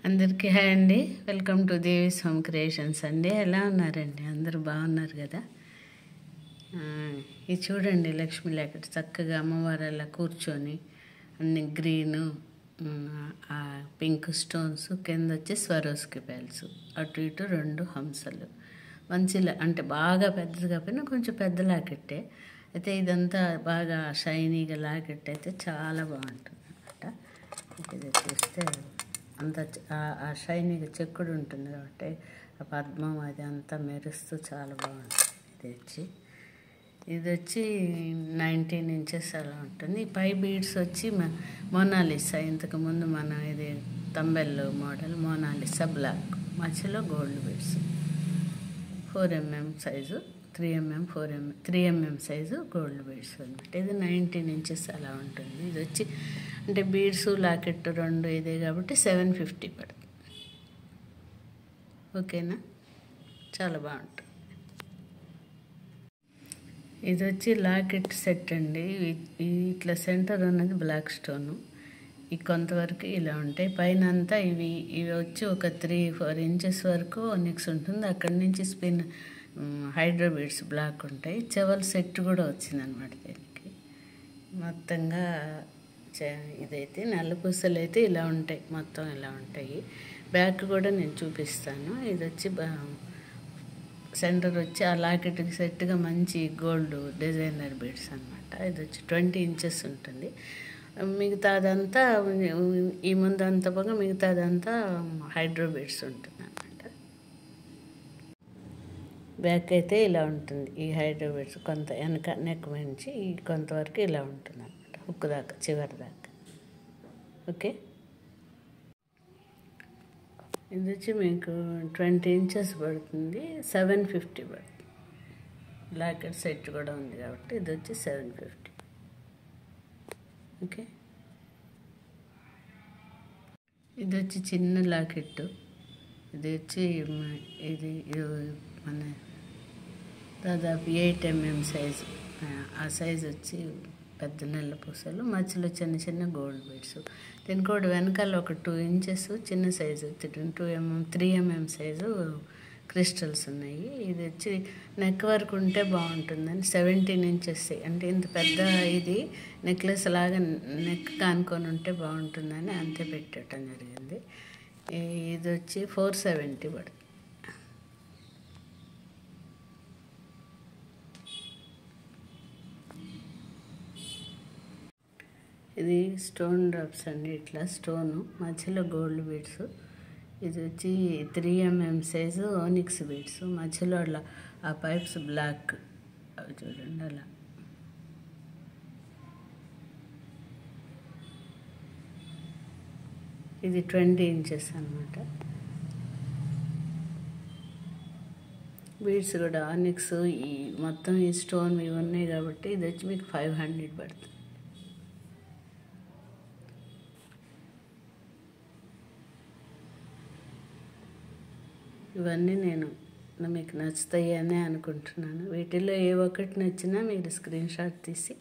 అందరికీ హాయ్ అండి. Welcome to Devi's home creations అండి. ఎలా ఉన్నారండి? అందరూ బాగున్నారు కదా? ఇది చూడండి, లక్ష్మీ లేకటి చక్కగా అమ్మవారు అలా కూర్చొని అన్ని గ్రీను, పింక్ స్టోన్స్, కింద వచ్చి స్వరోస్కి బెల్స్, అటు ఇటు రెండు హంసలు, మంచిలా అంటే బాగా పెద్దది కాకపోయినా కొంచెం పెద్ద లాకెట్టే. అయితే ఇదంతా బాగా షైనీగా లాకెట్ అయితే చాలా బాగుంటుంది అనమాట. ఇది చూస్తే అంత ఆ షైనీగా చెక్కుడు ఉంటుంది కాబట్టి ఆ పద్మం అది అంతా మెరుస్తూ చాలా బాగుంటుంది. ఇది వచ్చి 19 ఇంచెస్ అలా ఉంటుంది. పై బీడ్స్ వచ్చి మోనాలిసా, ఇంతకుముందు మనం ఇది తంబెల్లో మోడల్ మోనాలిసా బ్లాక్, మధ్యలో gold beads, 4mm size, 3mm 4mm 3mm size gold beads అనమాట. ఇది 19 ఇంచెస్ అలా ఉంటుంది. ఇది వచ్చి అంటే బీడ్స్ లాకెట్ రెండు ఇదే కాబట్టి 750 పడుతుంది. ఓకేనా, చాలా బాగుంటుంది. ఇది వచ్చి లాకెట్ సెట్ అండి. ఇట్లా సెంటర్ ఉన్నది బ్లాక్ స్టోను. ఈ కొంతవరకు ఇలా ఉంటాయి. పైన అంతా ఇవి వచ్చి ఒక 3-4 ఇంచెస్ వరకు ఒనిక్స్ ఉంటుంది. అక్కడి నుంచి స్పిన్ హైడ్రో బీడ్స్ బ్లాక్ ఉంటాయి. చెవల్ సెట్ కూడా వచ్చిందనమాట దీనికి. మొత్తంగా ఇదైతే నల్ల పూసలు అయితే ఇలా ఉంటాయి, మొత్తం ఇలా ఉంటాయి. బ్యాక్ కూడా నేను చూపిస్తాను. ఇది వచ్చి సెంటర్ వచ్చి ఆ లాకెట్కి సెట్గా మంచి గోల్డ్ డిజైనర్ బీడ్స్ అనమాట. ఇది వచ్చి 20 ఇంచెస్ ఉంటుంది. మిగతాదంతా ఈ ముందంతా పోగా మిగతాదంతా హైడ్రో బీడ్స్ ఉంటుంది అనమాట. బ్యాక్ అయితే ఇలా ఉంటుంది. ఈ హైడ్రో బీడ్స్ కొంత వెనక నెక్ నుంచి కొంతవరకు ఇలా ఉంటుంది అనమాట, హుక్ దాకా, చివరి దాకా. ఓకే, ఇది వచ్చి మీకు 20 ఇంచెస్ పడుతుంది, 750 పడుతుంది. లాకెట్ సెట్ కూడా ఉంది కాబట్టి ఇది వచ్చి 750. ఓకే, ఇది వచ్చి చిన్న లాకెట్. ఇది వచ్చి ఇది మన దాదాపు 8mm సైజు. ఆ సైజు వచ్చి పెద్ద నల్ల పూసలు, మధ్యలో చిన్న చిన్న గోల్డ్ బీడ్స్. దీనికి కూడా వెనకాల ఒక 2 ఇంచెస్ చిన్న సైజు 3mm సైజు క్రిస్టల్స్ ఉన్నాయి. ఇది వచ్చి నెక్ వరకు ఉంటే బాగుంటుందని 17 ఇంచెస్, అంటే ఇంత పెద్ద ఇది నెక్లెస్ లాగా నెక్ కానుకొని ఉంటే బాగుంటుందని అంతే పెట్టడం జరిగింది. ఇది వచ్చి 470 పడుతుంది. ఇది స్టోన్ డ్రాప్స్ అండి, ఇట్లా స్టోను మధ్యలో గోల్డ్ బీడ్స్. ఇది వచ్చి 3mm సైజు ఓనిక్స్ బీడ్స్, మధ్యలో అలా ఆ పైప్స్ బ్లాక్, అవి చూడండి అలా. ఇది 20 ఇంచెస్ అనమాట. బీడ్స్ కూడా ఆనిక్స్, ఈ మొత్తం ఈ స్టోన్ ఇవి ఉన్నాయి కాబట్టి ఇది వచ్చి మీకు 500 పడుతుంది. ఇవన్నీ నేను మీకు నచ్చుతాయి అని అనుకుంటున్నాను. వీటిల్లో ఏ ఒక్కటి నచ్చినా మీరు స్క్రీన్ షాట్ తీసి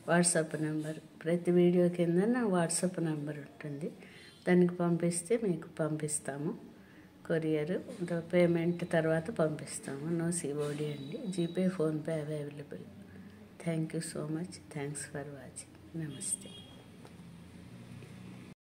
వాట్సాప్ నెంబర్, ప్రతి వీడియో కింద నా వాట్సాప్ నెంబర్ ఉంటుంది, దానికి పంపిస్తే మీకు పంపిస్తాము. కొరియర్ పేమెంట్ తర్వాత పంపిస్తాము. నో COD అండి. GPay, PhonePe available. Thank you so much. Thanks for watching. నమస్తే.